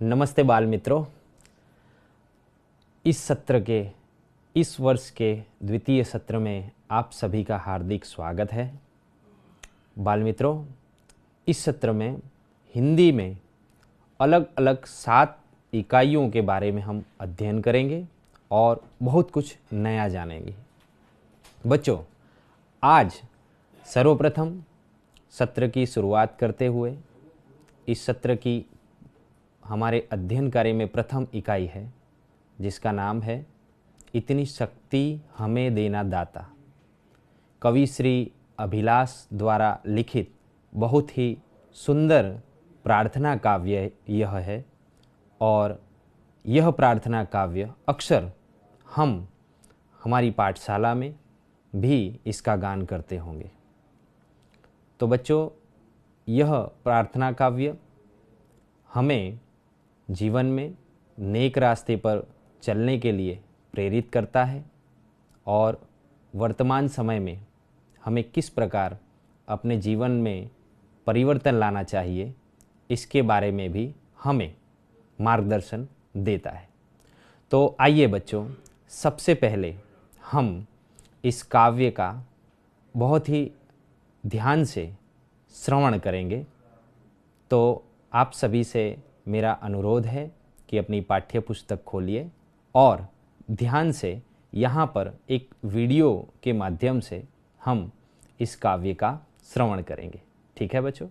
नमस्ते बाल मित्रों। इस सत्र के इस वर्ष के द्वितीय सत्र में आप सभी का हार्दिक स्वागत है। बाल मित्रों, इस सत्र में हिंदी में अलग अलग 7 इकाइयों के बारे में हम अध्ययन करेंगे और बहुत कुछ नया जानेंगे। बच्चों, आज सर्वप्रथम सत्र की शुरुआत करते हुए इस सत्र की हमारे अध्ययन कार्य में प्रथम इकाई है जिसका नाम है इतनी शक्ति हमें देना दाता। कवि श्री अभिलाष द्वारा लिखित बहुत ही सुंदर प्रार्थना काव्य यह है और यह प्रार्थना काव्य अक्सर हम हमारी पाठशाला में भी इसका गान करते होंगे। तो बच्चों, यह प्रार्थना काव्य हमें जीवन में नेक रास्ते पर चलने के लिए प्रेरित करता है और वर्तमान समय में हमें किस प्रकार अपने जीवन में परिवर्तन लाना चाहिए इसके बारे में भी हमें मार्गदर्शन देता है। तो आइए बच्चों, सबसे पहले हम इस काव्य का बहुत ही ध्यान से श्रवण करेंगे। तो आप सभी से मेरा अनुरोध है कि अपनी पाठ्य पुस्तक खोलिए और ध्यान से यहाँ पर एक वीडियो के माध्यम से हम इस काव्य का श्रवण करेंगे। ठीक है बच्चों?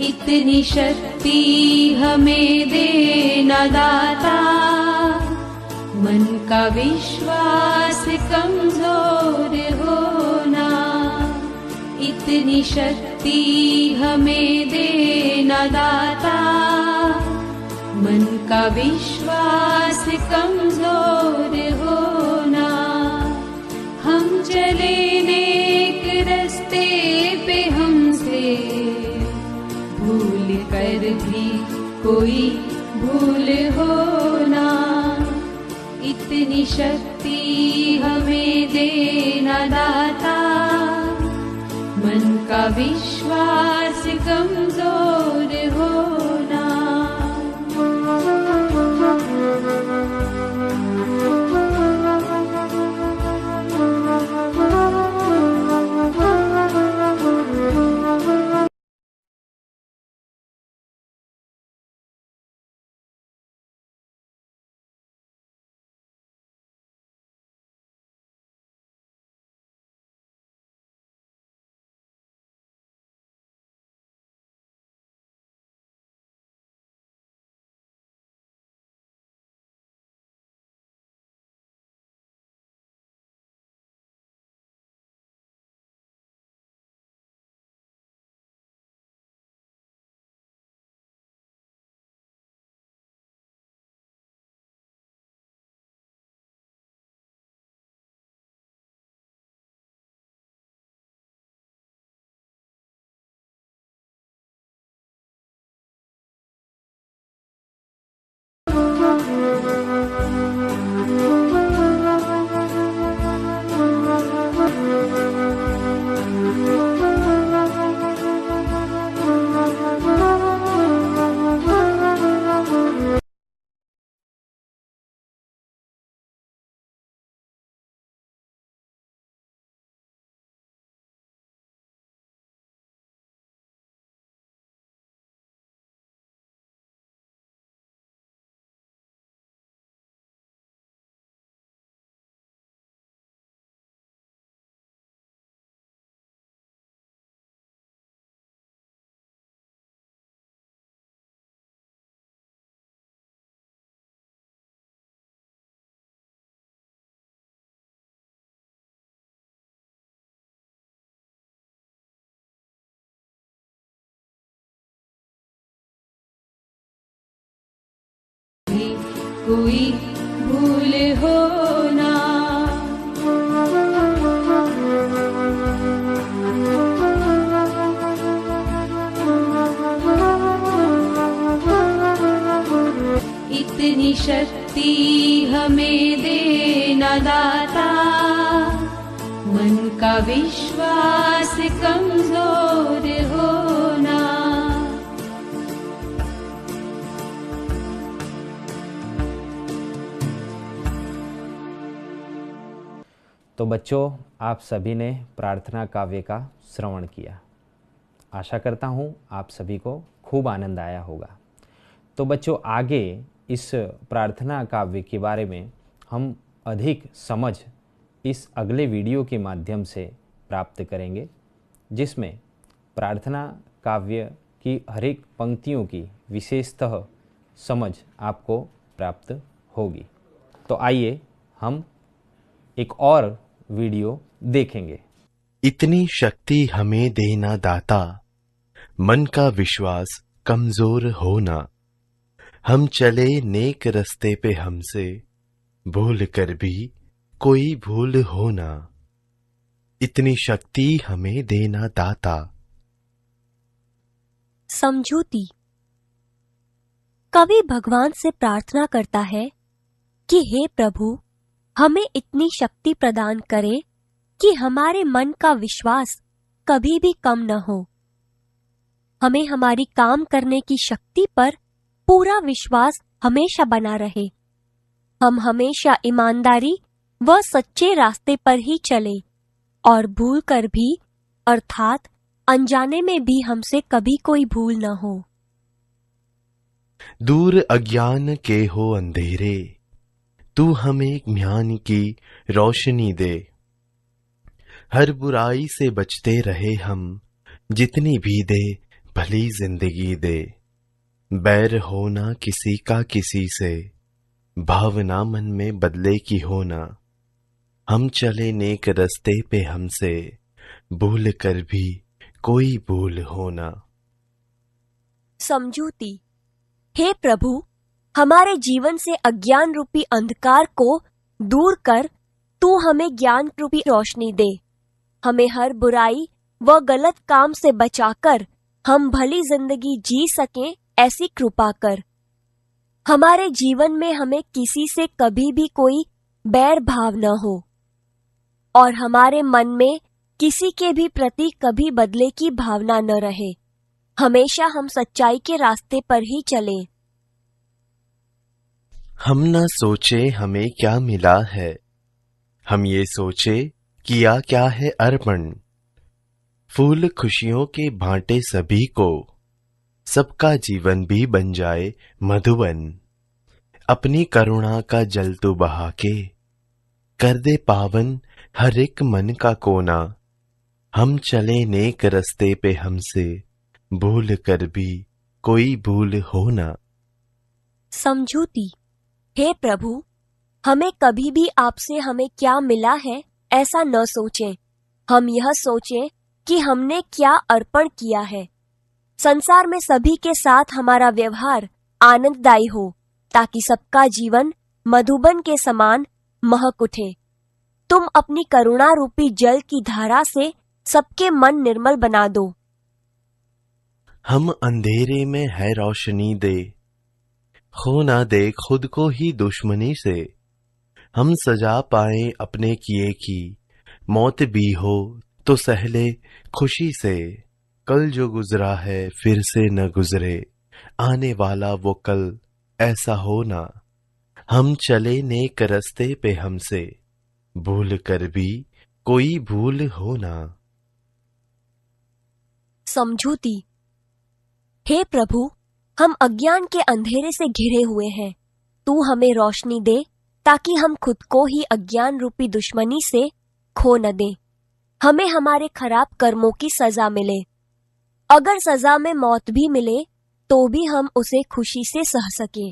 इतनी शक्ति हमें देना दाता, मन का विश्वास कमजोर होना। इतनी शक्ति हमें देना दाता, मन का विश्वास कमजोर होना। हम चले नेक रास्ते पे हमसे भूल कर भी कोई भूल होना। इतनी शक्ति हमें देना दाता, मन का विश्वास कमजोर होना। कोई भूल होना। इतनी शक्ति हमें देना दाता, मन का विश्वास कमजोर तो बच्चों, आप सभी ने प्रार्थना काव्य का श्रवण किया। आशा करता हूँ आप सभी को खूब आनंद आया होगा। तो बच्चों, आगे इस प्रार्थना काव्य के बारे में हम अधिक समझ इस अगले वीडियो के माध्यम से प्राप्त करेंगे, जिसमें प्रार्थना काव्य की हर एक पंक्तियों की विशेषतः समझ आपको प्राप्त होगी। तो आइए हम एक और वीडियो देखेंगे। इतनी शक्ति हमें देना दाता, मन का विश्वास कमजोर होना। हम चले नेक रस्ते पे हमसे, भूल कर भी कोई भूल होना। इतनी शक्ति हमें देना दाता। समझूती। कवि भगवान से प्रार्थना करता है कि हे प्रभु, हमें इतनी शक्ति प्रदान करे कि हमारे मन का विश्वास कभी भी कम न हो। हमें हमारी काम करने की शक्ति पर पूरा विश्वास हमेशा बना रहे। हम हमेशा ईमानदारी व सच्चे रास्ते पर ही चले और भूल कर भी अर्थात अनजाने में भी हमसे कभी कोई भूल न हो। दूर अज्ञान के हो अंधेरे, तू हमें ज्ञान की रोशनी दे। हर बुराई से बचते रहे हम, जितनी भी दे भली जिंदगी दे। बैर होना किसी का किसी से, भावना मन में बदले की होना। हम चले नेक रस्ते पे हमसे, भूल कर भी कोई भूल होना। समझूती। हे प्रभु, हमारे जीवन से अज्ञान रूपी अंधकार को दूर कर तू हमें ज्ञान रूपी रोशनी दे। हमें हर बुराई व गलत काम से बचाकर हम भली जिंदगी जी सकें, ऐसी कृपा कर। हमारे जीवन में हमें किसी से कभी भी कोई बैर भाव न हो और हमारे मन में किसी के भी प्रति कभी बदले की भावना न रहे। हमेशा हम सच्चाई के रास्ते पर ही चलें। हम न सोचे हमें क्या मिला है, हम ये सोचे किया क्या है अर्पण। फूल खुशियों के बांटे सभी को, सबका जीवन भी बन जाए मधुवन। अपनी करुणा का जल तू बहा के, कर दे पावन हर एक मन का कोना। हम चले नेक रस्ते पे हमसे, भूल कर भी कोई भूल होना। समझूती। हे प्रभु, हमें कभी भी आपसे हमें क्या मिला है ऐसा न सोचें। हम यह सोचें कि हमने क्या अर्पण किया है। संसार में सभी के साथ हमारा व्यवहार आनंददायी हो, ताकि सबका जीवन मधुबन के समान महक उठे। तुम अपनी करुणा रूपी जल की धारा से सबके मन निर्मल बना दो। हम अंधेरे में है रोशनी दे, खो ना दे खुद को ही दुश्मनी से। हम सजा पाए अपने किए की, मौत भी हो तो सहले खुशी से। कल जो गुजरा है फिर से न गुजरे, आने वाला वो कल ऐसा हो ना। हम चले नेक रस्ते पे हमसे, भूल कर भी कोई भूल होना। समझूती। हे प्रभु, हम अज्ञान के अंधेरे से घिरे हुए हैं। तू हमें रोशनी दे, ताकि हम खुद को ही अज्ञान रूपी दुश्मनी से खो न दें। हमें हमारे खराब कर्मों की सजा मिले। अगर सजा में मौत भी मिले तो भी हम उसे खुशी से सह सके।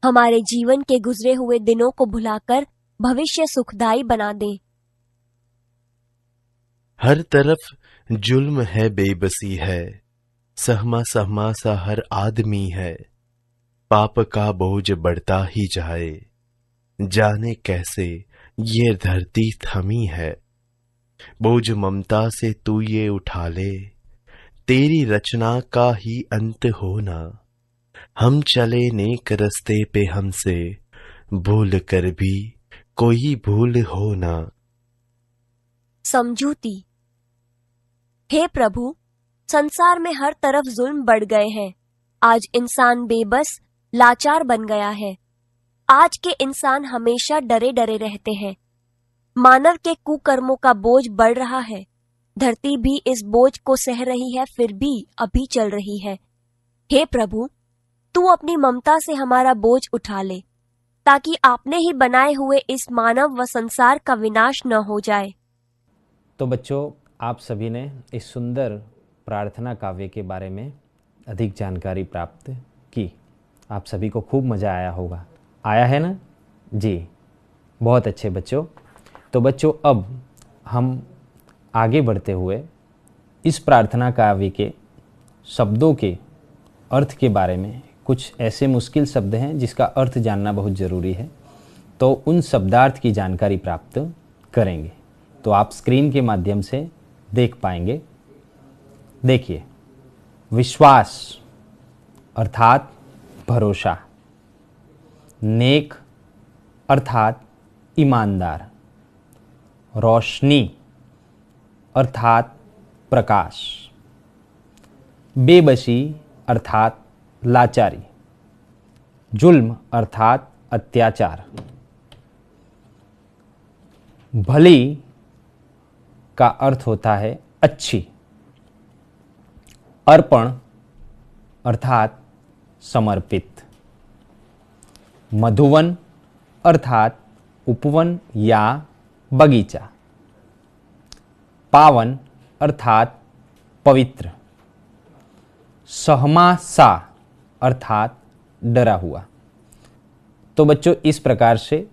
हमारे जीवन के गुजरे हुए दिनों को भुलाकर भविष्य सुखदायी बना दे। हर तरफ जुल्म है, बेबसी है, सहमा सहमा सा हर आदमी है। पाप का बोझ बढ़ता ही जाए, जाने कैसे ये धरती थमी है। बोझ ममता से तू ये उठा ले, तेरी रचना का ही अंत होना। हम चले नेक रस्ते पे हमसे, भूल कर भी कोई भूल होना। समझूती। हे प्रभु, संसार में हर तरफ जुल्म बढ़ गए हैं। आज इंसान बेबस लाचार बन गया है। आज के इंसान हमेशा डरे डरे रहते हैं। मानव के कुकर्मों का बोझ बढ़ रहा है। धरती भी इस बोझ को सह रही है, फिर भी अभी चल रही है। हे प्रभु, तू अपनी ममता से हमारा बोझ उठा ले, ताकि आपने ही बनाए हुए इस मानव व संसार का विनाश न हो जाए। तो बच्चों, आप सभी ने इस सुंदर प्रार्थना काव्य के बारे में अधिक जानकारी प्राप्त की। आप सभी को खूब मज़ा आया होगा। आया है ना जी? बहुत अच्छे बच्चों। तो बच्चों, अब हम आगे बढ़ते हुए इस प्रार्थना काव्य के शब्दों के अर्थ के बारे में, कुछ ऐसे मुश्किल शब्द हैं जिसका अर्थ जानना बहुत ज़रूरी है, तो उन शब्दार्थ की जानकारी प्राप्त करेंगे। तो आप स्क्रीन के माध्यम से देख पाएंगे। देखिए, विश्वास अर्थात भरोसा, नेक अर्थात ईमानदार, रोशनी अर्थात प्रकाश, बेबसी अर्थात लाचारी, जुल्म अर्थात अत्याचार, भली का अर्थ होता है अच्छी, अर्पण अर्थात समर्पित, मधुवन अर्थात उपवन या बगीचा, पावन अर्थात पवित्र, सहमा सा अर्थात डरा हुआ। तो बच्चों, इस प्रकार से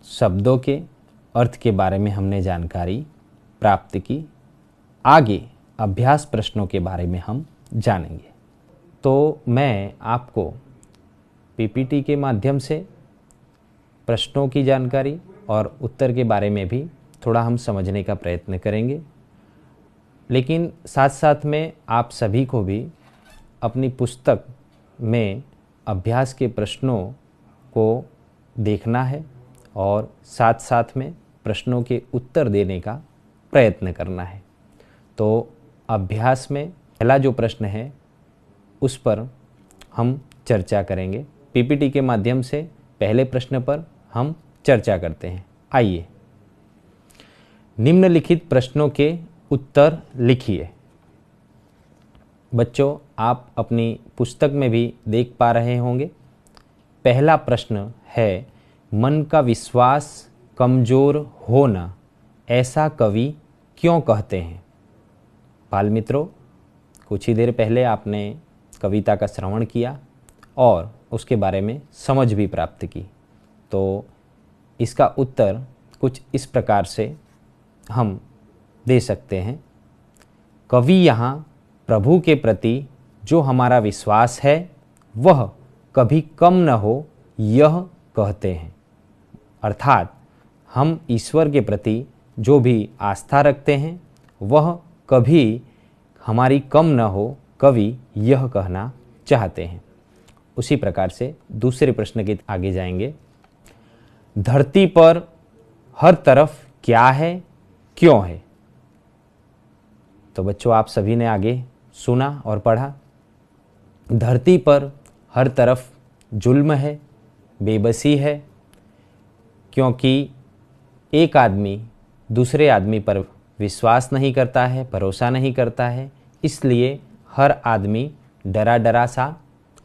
शब्दों के अर्थ के बारे में हमने जानकारी प्राप्त की। आगे अभ्यास प्रश्नों के बारे में हम जानेंगे। तो मैं आपको पीपीटी के माध्यम से प्रश्नों की जानकारी और उत्तर के बारे में भी थोड़ा हम समझने का प्रयत्न करेंगे, लेकिन साथ साथ में आप सभी को भी अपनी पुस्तक में अभ्यास के प्रश्नों को देखना है और साथ साथ में प्रश्नों के उत्तर देने का प्रयत्न करना है। तो अभ्यास में पहला जो प्रश्न है उस पर हम चर्चा करेंगे। पीपीटी के माध्यम से पहले प्रश्न पर हम चर्चा करते हैं। आइए, निम्नलिखित प्रश्नों के उत्तर लिखिए। बच्चों, आप अपनी पुस्तक में भी देख पा रहे होंगे। पहला प्रश्न है, मन का विश्वास कमजोर होना ऐसा कवि क्यों कहते हैं? बाल मित्रों, कुछ ही देर पहले आपने कविता का श्रवण किया और उसके बारे में समझ भी प्राप्त की। तो इसका उत्तर कुछ इस प्रकार से हम दे सकते हैं। कवि यहाँ प्रभु के प्रति जो हमारा विश्वास है वह कभी कम न हो, यह कहते हैं। अर्थात हम ईश्वर के प्रति जो भी आस्था रखते हैं वह कभी हमारी कम न हो, कवि यह कहना चाहते हैं। उसी प्रकार से दूसरे प्रश्न के आगे जाएंगे। धरती पर हर तरफ क्या है, क्यों है? तो बच्चों, आप सभी ने आगे सुना और पढ़ा। धरती पर हर तरफ जुल्म है, बेबसी है, क्योंकि एक आदमी दूसरे आदमी पर विश्वास नहीं करता है, भरोसा नहीं करता है, इसलिए हर आदमी डरा डरा सा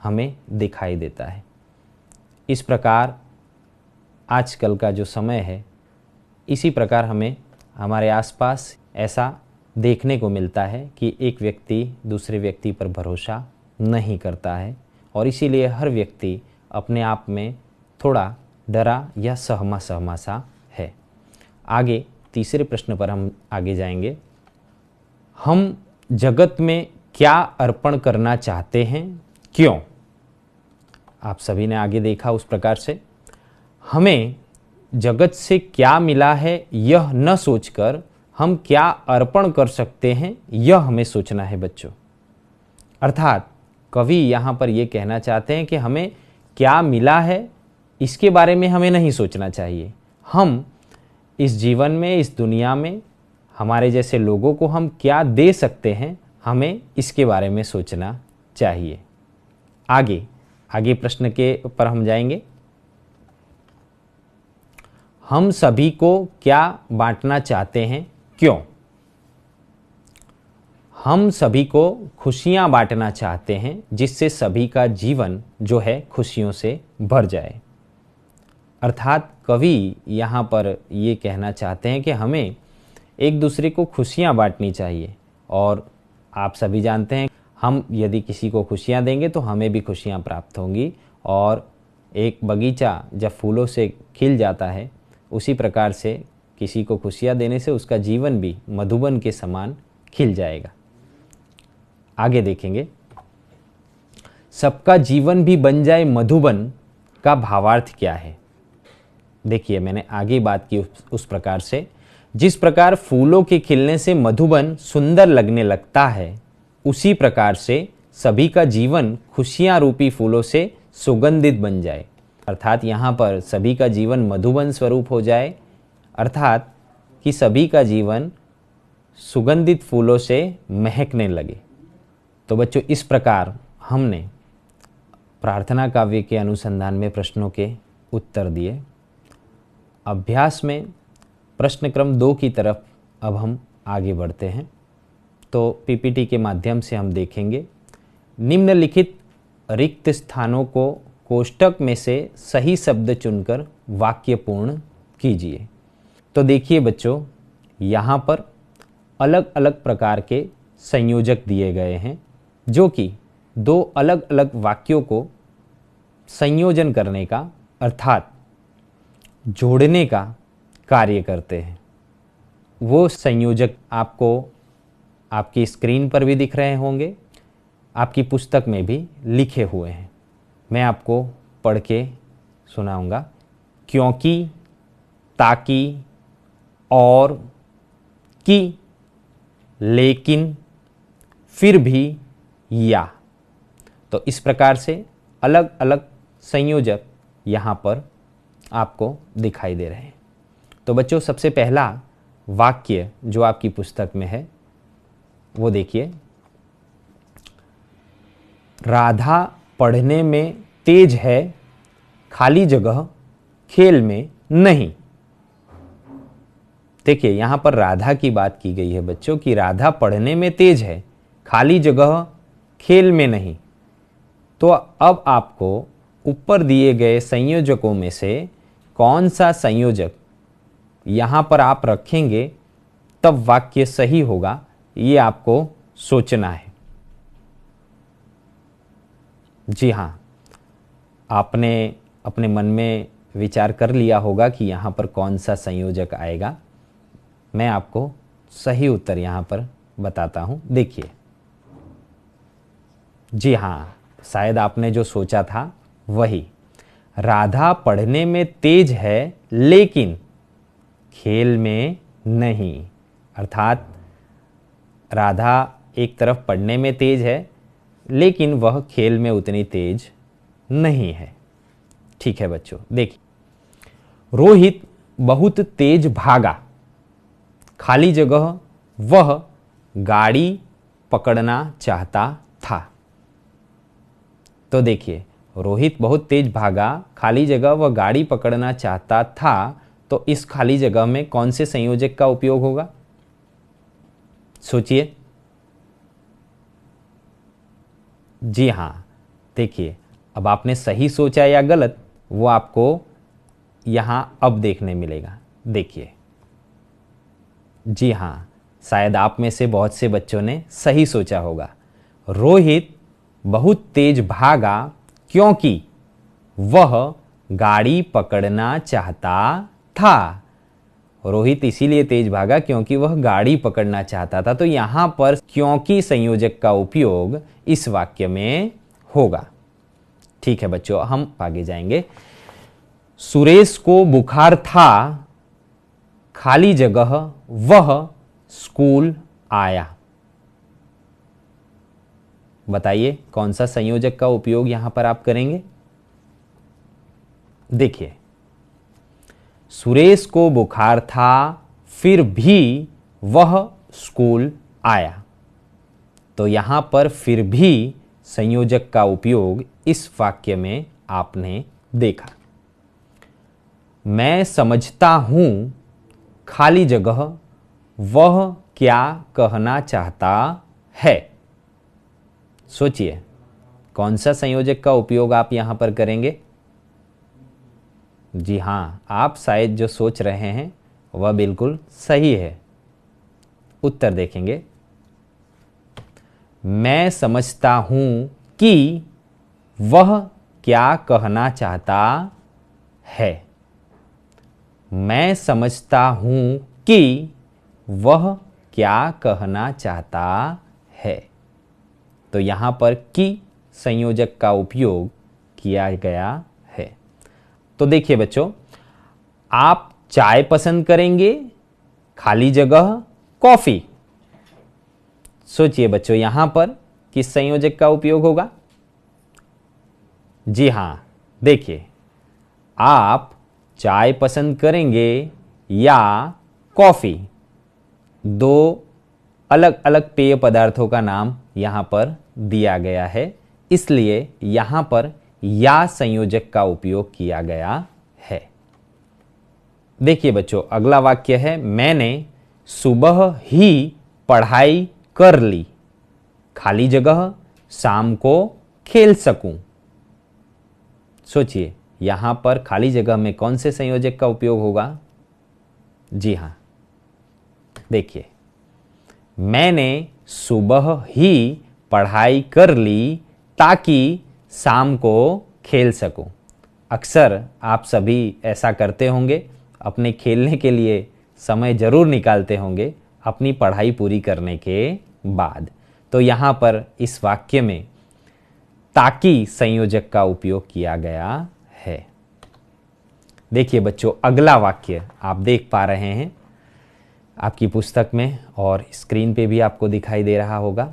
हमें दिखाई देता है। इस प्रकार आजकल का जो समय है, इसी प्रकार हमें हमारे आसपास ऐसा देखने को मिलता है कि एक व्यक्ति दूसरे व्यक्ति पर भरोसा नहीं करता है और इसीलिए हर व्यक्ति अपने आप में थोड़ा डरा या सहमा सहमा सा है। आगे तीसरे प्रश्न पर हम आगे जाएंगे। हम जगत में क्या अर्पण करना चाहते हैं, क्यों? आप सभी ने आगे देखा उस प्रकार से हमें जगत से क्या मिला है यह न सोचकर हम क्या अर्पण कर सकते हैं यह हमें सोचना है बच्चों। अर्थात कवि यहाँ पर यह कहना चाहते हैं कि हमें क्या मिला है इसके बारे में हमें नहीं सोचना चाहिए। हम इस जीवन में, इस दुनिया में हमारे जैसे लोगों को हम क्या दे सकते हैं, हमें इसके बारे में सोचना चाहिए। आगे प्रश्न के पर हम जाएंगे। हम सभी को क्या बांटना चाहते हैं, क्यों? हम सभी को खुशियां बांटना चाहते हैं जिससे सभी का जीवन जो है खुशियों से भर जाए। अर्थात कवि यहाँ पर ये कहना चाहते हैं कि हमें एक दूसरे को खुशियाँ बांटनी चाहिए। और आप सभी जानते हैं हम यदि किसी को खुशियाँ देंगे तो हमें भी खुशियाँ प्राप्त होंगी। और एक बगीचा जब फूलों से खिल जाता है उसी प्रकार से किसी को खुशियाँ देने से उसका जीवन भी मधुबन के समान खिल जाएगा। आगे देखेंगे, सबका जीवन भी बन जाए मधुबन का भावार्थ क्या है। देखिए मैंने आगे बात की उस प्रकार से, जिस प्रकार फूलों के खिलने से मधुबन सुंदर लगने लगता है उसी प्रकार से सभी का जीवन खुशियां रूपी फूलों से सुगंधित बन जाए। अर्थात यहाँ पर सभी का जीवन मधुबन स्वरूप हो जाए, अर्थात कि सभी का जीवन सुगंधित फूलों से महकने लगे। तो बच्चों इस प्रकार हमने प्रार्थना काव्य के अनुसंधान में प्रश्नों के उत्तर दिए। अभ्यास में प्रश्न क्रम 2 की तरफ अब हम आगे बढ़ते हैं। तो पीपीटी के माध्यम से हम देखेंगे, निम्नलिखित रिक्त स्थानों को कोष्टक में से सही शब्द चुनकर वाक्य पूर्ण कीजिए। तो देखिए बच्चों, यहाँ पर अलग अलग प्रकार के संयोजक दिए गए हैं जो कि 2 अलग अलग वाक्यों को संयोजन करने का अर्थात जोड़ने का कार्य करते हैं। वो संयोजक आपको आपकी स्क्रीन पर भी दिख रहे होंगे, आपकी पुस्तक में भी लिखे हुए हैं। मैं आपको पढ़ के सुनाऊंगा। क्योंकि, ताकि, और, कि, लेकिन, फिर भी, या। तो इस प्रकार से अलग अलग संयोजक यहाँ पर आपको दिखाई दे रहे हैं। तो बच्चों सबसे पहला वाक्य जो आपकी पुस्तक में है वो देखिए, राधा पढ़ने में तेज है, खाली जगह खेल में नहीं। देखिए यहाँ पर राधा की बात की गई है बच्चों कि राधा पढ़ने में तेज है, खाली जगह खेल में नहीं। तो अब आपको ऊपर दिए गए संयोजकों में से कौन सा संयोजक यहाँ पर आप रखेंगे तब वाक्य सही होगा, ये आपको सोचना है। जी हाँ, आपने अपने मन में विचार कर लिया होगा कि यहाँ पर कौन सा संयोजक आएगा। मैं आपको सही उत्तर यहाँ पर बताता हूँ। देखिए, जी हाँ, शायद आपने जो सोचा था वही, राधा पढ़ने में तेज है लेकिन खेल में नहीं। अर्थात राधा एक तरफ पढ़ने में तेज है लेकिन वह खेल में उतनी तेज नहीं है। ठीक है बच्चों, देखिए, रोहित बहुत तेज भागा, खाली जगह वह गाड़ी पकड़ना चाहता था। तो देखिए, रोहित बहुत तेज भागा, खाली जगह वह गाड़ी पकड़ना चाहता था। तो इस खाली जगह में कौन से संयोजक का उपयोग होगा, सोचिए। जी हाँ, देखिए, अब आपने सही सोचा या गलत वो आपको यहाँ अब देखने मिलेगा। देखिए, जी हाँ, शायद आप में से बहुत से बच्चों ने सही सोचा होगा। रोहित बहुत तेज भागा क्योंकि वह गाड़ी पकड़ना चाहता था। रोहित इसीलिए तेज भागा क्योंकि वह गाड़ी पकड़ना चाहता था। तो यहाँ पर क्योंकि संयोजक का उपयोग इस वाक्य में होगा। ठीक है बच्चों, हम आगे जाएंगे। सुरेश को बुखार था, खाली जगह वह स्कूल आया। बताइए कौन सा संयोजक का उपयोग यहां पर आप करेंगे। देखिए, सुरेश को बुखार था फिर भी वह स्कूल आया। तो यहां पर फिर भी संयोजक का उपयोग इस वाक्य में आपने देखा। मैं समझता हूँ खाली जगह वह क्या कहना चाहता है। सोचिए कौन सा संयोजक का उपयोग आप यहां पर करेंगे। जी हाँ, आप शायद जो सोच रहे हैं वह बिल्कुल सही है। उत्तर देखेंगे। मैं समझता हूं कि वह क्या कहना चाहता है। मैं समझता हूं कि वह क्या कहना चाहता है। तो यहां पर कि संयोजक का उपयोग किया गया है। तो देखिए बच्चों, आप चाय पसंद करेंगे, खाली जगह कॉफी। सोचिए बच्चों, यहां पर किस संयोजक का उपयोग होगा। जी हां, देखिए, आप चाय पसंद करेंगे या कॉफी, दो अलग अलग पेय पदार्थों का नाम यहां पर दिया गया है, इसलिए यहां पर या संयोजक का उपयोग किया गया है। देखिए बच्चों, अगला वाक्य है, मैंने सुबह ही पढ़ाई कर ली, खाली जगह शाम को खेल सकूं। सोचिए यहां पर खाली जगह में कौन से संयोजक का उपयोग होगा। जी हां, देखिए, मैंने सुबह ही पढ़ाई कर ली ताकि शाम को खेल सकूं। अक्सर आप सभी ऐसा करते होंगे, अपने खेलने के लिए समय जरूर निकालते होंगे अपनी पढ़ाई पूरी करने के बाद। तो यहाँ पर इस वाक्य में ताकि संयोजक का उपयोग किया गया है। देखिए बच्चों, अगला वाक्य आप देख पा रहे हैं आपकी पुस्तक में और स्क्रीन पे भी आपको दिखाई दे रहा होगा।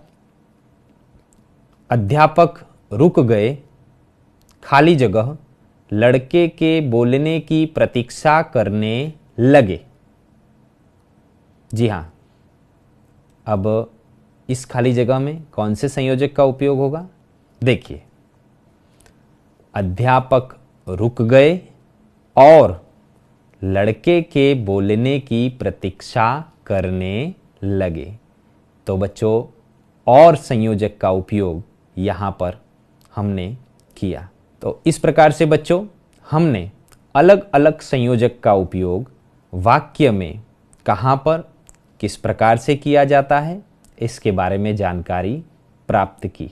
अध्यापक रुक गए, खाली जगह लड़के के बोलने की प्रतीक्षा करने लगे। जी हाँ, अब इस खाली जगह में कौन से संयोजक का उपयोग होगा। देखिए, अध्यापक रुक गए और लड़के के बोलने की प्रतीक्षा करने लगे। तो बच्चों, और संयोजक का उपयोग यहाँ पर हमने किया। तो इस प्रकार से बच्चों, हमने अलग अलग संयोजक का उपयोग वाक्य में कहाँ पर किस प्रकार से किया जाता है इसके बारे में जानकारी प्राप्त की।